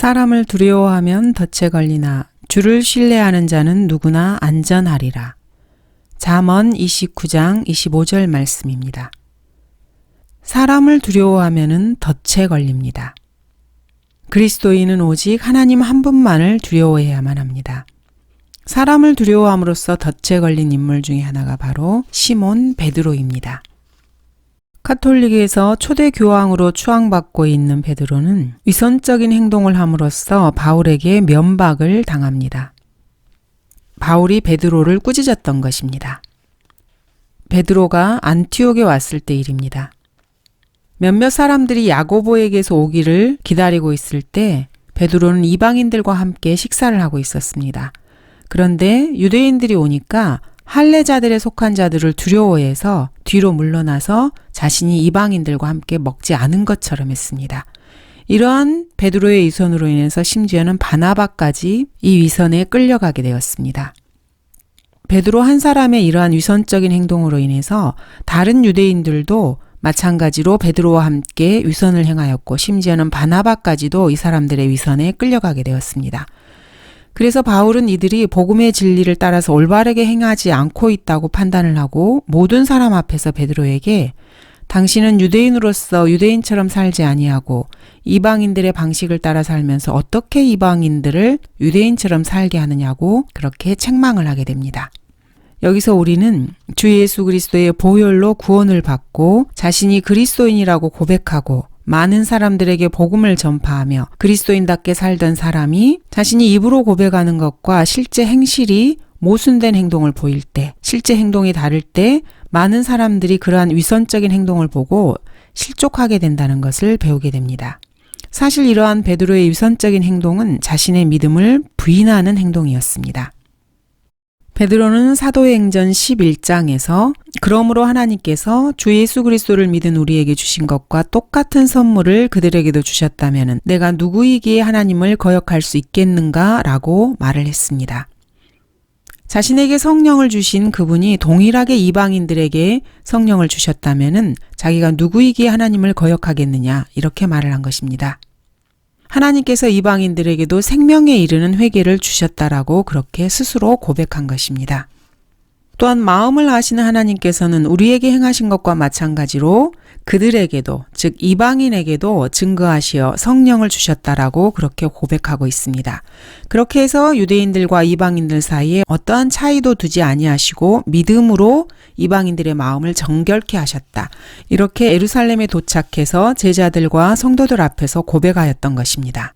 사람을 두려워하면 덫에 걸리나 주를 신뢰하는 자는 누구나 안전하리라. 잠언 29장 25절 말씀입니다. 사람을 두려워하면 덫에 걸립니다. 그리스도인은 오직 하나님 한 분만을 두려워해야만 합니다. 사람을 두려워함으로써 덫에 걸린 인물 중에 하나가 바로 시몬 베드로입니다. 카톨릭에서 초대 교황으로 추앙받고 있는 베드로는 위선적인 행동을 함으로써 바울에게 면박을 당합니다. 바울이 베드로를 꾸짖었던 것입니다. 베드로가 안티옥에 왔을 때 일입니다. 몇몇 사람들이 야고보에게서 오기를 기다리고 있을 때 베드로는 이방인들과 함께 식사를 하고 있었습니다. 그런데 유대인들이 오니까 할례자들에 속한 자들을 두려워해서 뒤로 물러나서 자신이 이방인들과 함께 먹지 않은 것처럼 했습니다. 이러한 베드로의 위선으로 인해서 심지어는 바나바까지 이 위선에 끌려가게 되었습니다. 베드로 한 사람의 이러한 위선적인 행동으로 인해서 다른 유대인들도 마찬가지로 베드로와 함께 위선을 행하였고 심지어는 바나바까지도 이 사람들의 위선에 끌려가게 되었습니다. 그래서 바울은 이들이 복음의 진리를 따라서 올바르게 행하지 않고 있다고 판단을 하고 모든 사람 앞에서 베드로에게 당신은 유대인으로서 유대인처럼 살지 아니하고 이방인들의 방식을 따라 살면서 어떻게 이방인들을 유대인처럼 살게 하느냐고 그렇게 책망을 하게 됩니다. 여기서 우리는 주 예수 그리스도의 보혈로 구원을 받고 자신이 그리스도인이라고 고백하고 많은 사람들에게 복음을 전파하며 그리스도인답게 살던 사람이 자신이 입으로 고백하는 것과 실제 행실이 모순된 행동을 보일 때, 실제 행동이 다를 때 많은 사람들이 그러한 위선적인 행동을 보고 실족하게 된다는 것을 배우게 됩니다. 사실 이러한 베드로의 위선적인 행동은 자신의 믿음을 부인하는 행동이었습니다. 베드로는 사도행전 11장에서 그러므로 하나님께서 주 예수 그리스도를 믿은 우리에게 주신 것과 똑같은 선물을 그들에게도 주셨다면 내가 누구이기에 하나님을 거역할 수 있겠는가 라고 말을 했습니다. 자신에게 성령을 주신 그분이 동일하게 이방인들에게 성령을 주셨다면 자기가 누구이기에 하나님을 거역하겠느냐 이렇게 말을 한 것입니다. 하나님께서 이방인들에게도 생명에 이르는 회개를 주셨다라고 그렇게 스스로 고백한 것입니다. 또한 마음을 아시는 하나님께서는 우리에게 행하신 것과 마찬가지로 그들에게도 즉 이방인에게도 증거하시어 성령을 주셨다라고 그렇게 고백하고 있습니다. 그렇게 해서 유대인들과 이방인들 사이에 어떠한 차이도 두지 아니하시고 믿음으로 이방인들의 마음을 정결케 하셨다. 이렇게 예루살렘에 도착해서 제자들과 성도들 앞에서 고백하였던 것입니다.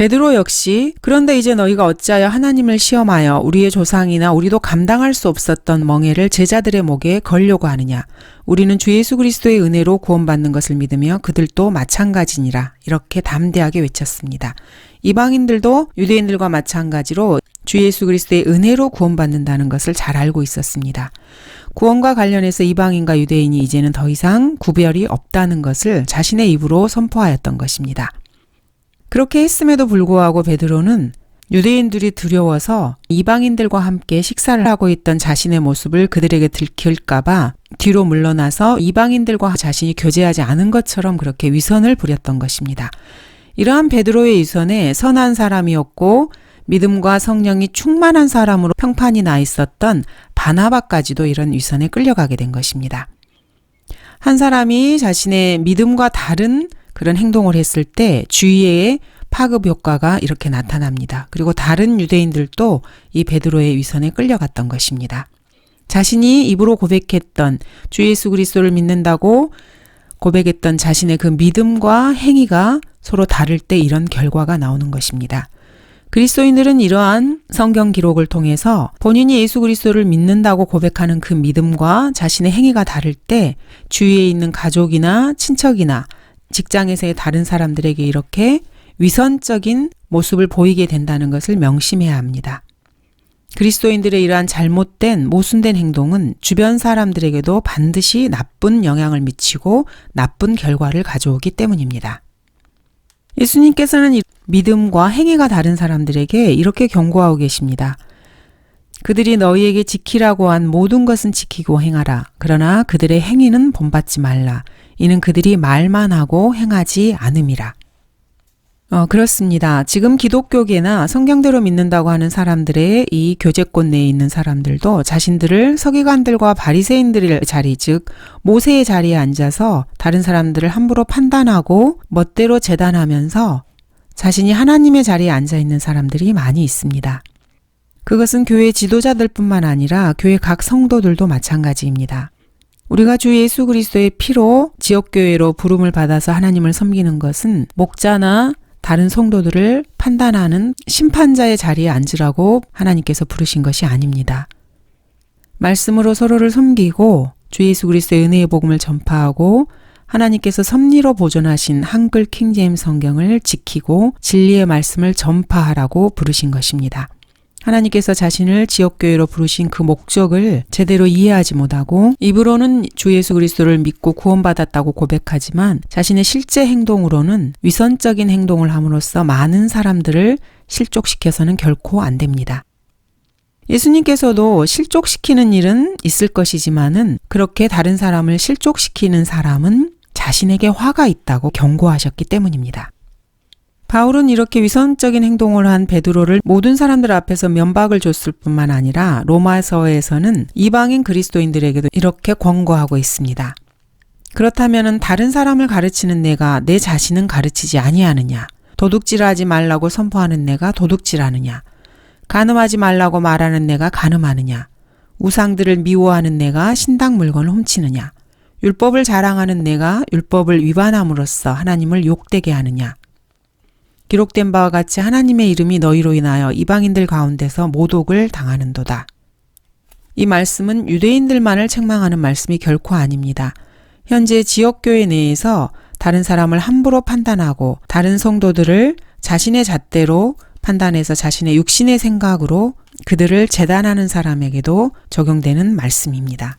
베드로 역시 그런데 이제 너희가 어찌하여 하나님을 시험하여 우리의 조상이나 우리도 감당할 수 없었던 멍에를 제자들의 목에 걸려고 하느냐. 우리는 주 예수 그리스도의 은혜로 구원받는 것을 믿으며 그들도 마찬가지니라. 이렇게 담대하게 외쳤습니다. 이방인들도 유대인들과 마찬가지로 주 예수 그리스도의 은혜로 구원받는다는 것을 잘 알고 있었습니다. 구원과 관련해서 이방인과 유대인이 이제는 더 이상 구별이 없다는 것을 자신의 입으로 선포하였던 것입니다. 그렇게 했음에도 불구하고 베드로는 유대인들이 두려워서 이방인들과 함께 식사를 하고 있던 자신의 모습을 그들에게 들킬까봐 뒤로 물러나서 이방인들과 자신이 교제하지 않은 것처럼 그렇게 위선을 부렸던 것입니다. 이러한 베드로의 위선에 선한 사람이었고 믿음과 성령이 충만한 사람으로 평판이 나 있었던 바나바까지도 이런 위선에 끌려가게 된 것입니다. 한 사람이 자신의 믿음과 다른 그런 행동을 했을 때 주위에 파급 효과가 이렇게 나타납니다. 그리고 다른 유대인들도 이 베드로의 위선에 끌려갔던 것입니다. 자신이 입으로 고백했던 주 예수 그리스도를 믿는다고 고백했던 자신의 그 믿음과 행위가 서로 다를 때 이런 결과가 나오는 것입니다. 그리스도인들은 이러한 성경 기록을 통해서 본인이 예수 그리스도를 믿는다고 고백하는 그 믿음과 자신의 행위가 다를 때 주위에 있는 가족이나 친척이나 직장에서의 다른 사람들에게 이렇게 위선적인 모습을 보이게 된다는 것을 명심해야 합니다. 그리스도인들의 이러한 잘못된 모순된 행동은 주변 사람들에게도 반드시 나쁜 영향을 미치고 나쁜 결과를 가져오기 때문입니다. 예수님께서는 믿음과 행위가 다른 사람들에게 이렇게 경고하고 계십니다. 그들이 너희에게 지키라고 한 모든 것은 지키고 행하라. 그러나 그들의 행위는 본받지 말라. 이는 그들이 말만 하고 행하지 않음이라. 그렇습니다. 지금 기독교계나 성경대로 믿는다고 하는 사람들의 이 교제권 내에 있는 사람들도 자신들을 서기관들과 바리새인들의 자리, 즉 모세의 자리에 앉아서 다른 사람들을 함부로 판단하고 멋대로 재단하면서 자신이 하나님의 자리에 앉아 있는 사람들이 많이 있습니다. 그것은 교회 지도자들뿐만 아니라 교회 각 성도들도 마찬가지입니다. 우리가 주 예수 그리스도의 피로 지역교회로 부름을 받아서 하나님을 섬기는 것은 목자나 다른 성도들을 판단하는 심판자의 자리에 앉으라고 하나님께서 부르신 것이 아닙니다. 말씀으로 서로를 섬기고 주 예수 그리스도의 은혜의 복음을 전파하고 하나님께서 섭리로 보존하신 한글 킹제임스 성경을 지키고 진리의 말씀을 전파하라고 부르신 것입니다. 하나님께서 자신을 지역교회로 부르신 그 목적을 제대로 이해하지 못하고 입으로는 주 예수 그리스도를 믿고 구원받았다고 고백하지만 자신의 실제 행동으로는 위선적인 행동을 함으로써 많은 사람들을 실족시켜서는 결코 안 됩니다. 예수님께서도 실족시키는 일은 있을 것이지만은 그렇게 다른 사람을 실족시키는 사람은 자신에게 화가 있다고 경고하셨기 때문입니다. 바울은 이렇게 위선적인 행동을 한 베드로를 모든 사람들 앞에서 면박을 줬을 뿐만 아니라 로마서에서는 이방인 그리스도인들에게도 이렇게 권고하고 있습니다. 그렇다면 다른 사람을 가르치는 내가 내 자신은 가르치지 아니하느냐? 도둑질하지 말라고 선포하는 내가 도둑질하느냐? 간음하지 말라고 말하는 내가 간음하느냐? 우상들을 미워하는 내가 신당 물건을 훔치느냐? 율법을 자랑하는 내가 율법을 위반함으로써 하나님을 욕되게 하느냐? 기록된 바와 같이 하나님의 이름이 너희로 인하여 이방인들 가운데서 모독을 당하는도다. 이 말씀은 유대인들만을 책망하는 말씀이 결코 아닙니다. 현재 지역교회 내에서 다른 사람을 함부로 판단하고 다른 성도들을 자신의 잣대로 판단해서 자신의 육신의 생각으로 그들을 재단하는 사람에게도 적용되는 말씀입니다.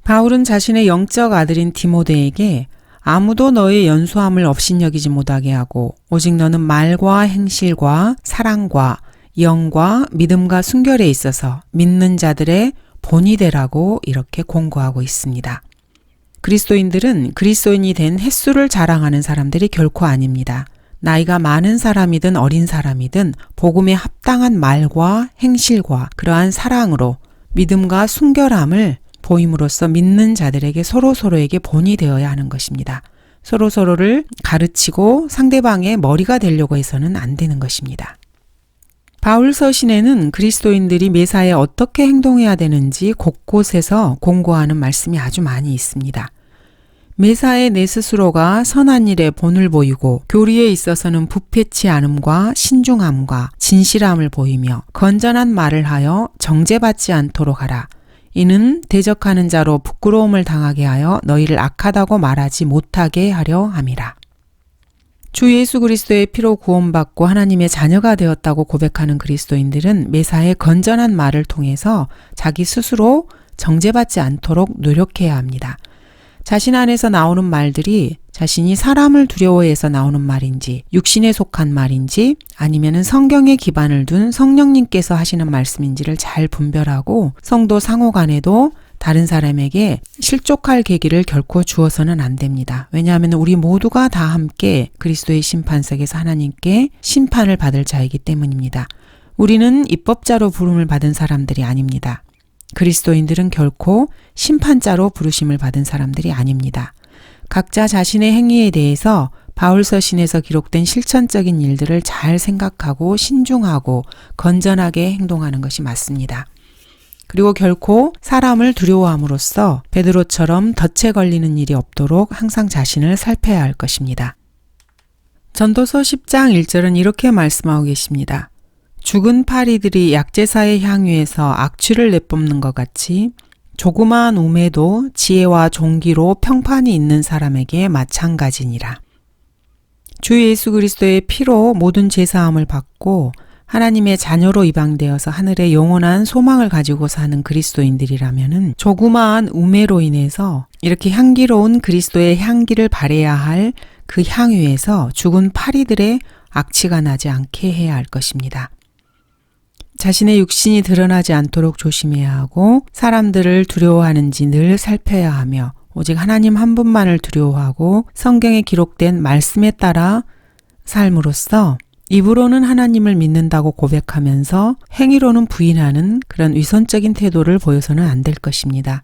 바울은 자신의 영적 아들인 디모데에게 아무도 너의 연소함을 업신여기지 못하게 하고 오직 너는 말과 행실과 사랑과 영과 믿음과 순결에 있어서 믿는 자들의 본이 되라고 이렇게 권고하고 있습니다. 그리스도인들은 그리스도인이 된 횟수를 자랑하는 사람들이 결코 아닙니다. 나이가 많은 사람이든 어린 사람이든 복음에 합당한 말과 행실과 그러한 사랑으로 믿음과 순결함을 보임으로써 믿는 자들에게 서로서로에게 본이 되어야 하는 것입니다. 서로서로를 가르치고 상대방의 머리가 되려고 해서는 안 되는 것입니다. 바울 서신에는 그리스도인들이 매사에 어떻게 행동해야 되는지 곳곳에서 공고하는 말씀이 아주 많이 있습니다. 매사에 내 스스로가 선한 일에 본을 보이고 교리에 있어서는 부패치 않음과 신중함과 진실함을 보이며 건전한 말을 하여 정죄받지 않도록 하라. 이는 대적하는 자로 부끄러움을 당하게 하여 너희를 악하다고 말하지 못하게 하려 함이라. 주 예수 그리스도의 피로 구원받고 하나님의 자녀가 되었다고 고백하는 그리스도인들은 매사에 건전한 말을 통해서 자기 스스로 정죄받지 않도록 노력해야 합니다. 자신 안에서 나오는 말들이 자신이 사람을 두려워해서 나오는 말인지 육신에 속한 말인지 아니면은 성경에 기반을 둔 성령님께서 하시는 말씀인지를 잘 분별하고 성도 상호 간에도 다른 사람에게 실족할 계기를 결코 주어서는 안 됩니다. 왜냐하면 우리 모두가 다 함께 그리스도의 심판석에서 하나님께 심판을 받을 자이기 때문입니다. 우리는 입법자로 부름을 받은 사람들이 아닙니다. 그리스도인들은 결코 심판자로 부르심을 받은 사람들이 아닙니다. 각자 자신의 행위에 대해서 바울 서신에서 기록된 실천적인 일들을 잘 생각하고 신중하고 건전하게 행동하는 것이 맞습니다. 그리고 결코 사람을 두려워함으로써 베드로처럼 덫에 걸리는 일이 없도록 항상 자신을 살펴야 할 것입니다. 전도서 10장 1절은 이렇게 말씀하고 계십니다. 죽은 파리들이 약제사의 향유에서 악취를 내뿜는 것 같이 조그마한 우매도 지혜와 종기로 평판이 있는 사람에게 마찬가지니라. 주 예수 그리스도의 피로 모든 죄사함을 받고 하나님의 자녀로 입양되어서 하늘의 영원한 소망을 가지고 사는 그리스도인들이라면은 조그마한 우매로 인해서 이렇게 향기로운 그리스도의 향기를 발해야 할 그 향유에서 죽은 파리들의 악취가 나지 않게 해야 할 것입니다. 자신의 육신이 드러나지 않도록 조심해야 하고 사람들을 두려워하는지 늘 살펴야 하며 오직 하나님 한 분만을 두려워하고 성경에 기록된 말씀에 따라 삶으로써 입으로는 하나님을 믿는다고 고백하면서 행위로는 부인하는 그런 위선적인 태도를 보여서는 안 될 것입니다.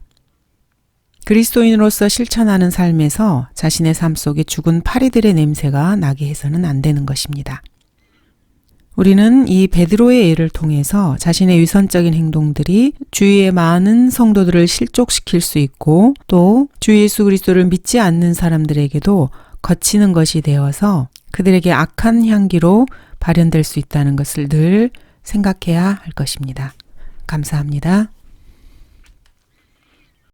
그리스도인으로서 실천하는 삶에서 자신의 삶 속에 죽은 파리들의 냄새가 나게 해서는 안 되는 것입니다. 우리는 이 베드로의 예를 통해서 자신의 위선적인 행동들이 주위의 많은 성도들을 실족시킬 수 있고 또 주 예수 그리스도를 믿지 않는 사람들에게도 거치는 것이 되어서 그들에게 악한 향기로 발현될 수 있다는 것을 늘 생각해야 할 것입니다. 감사합니다.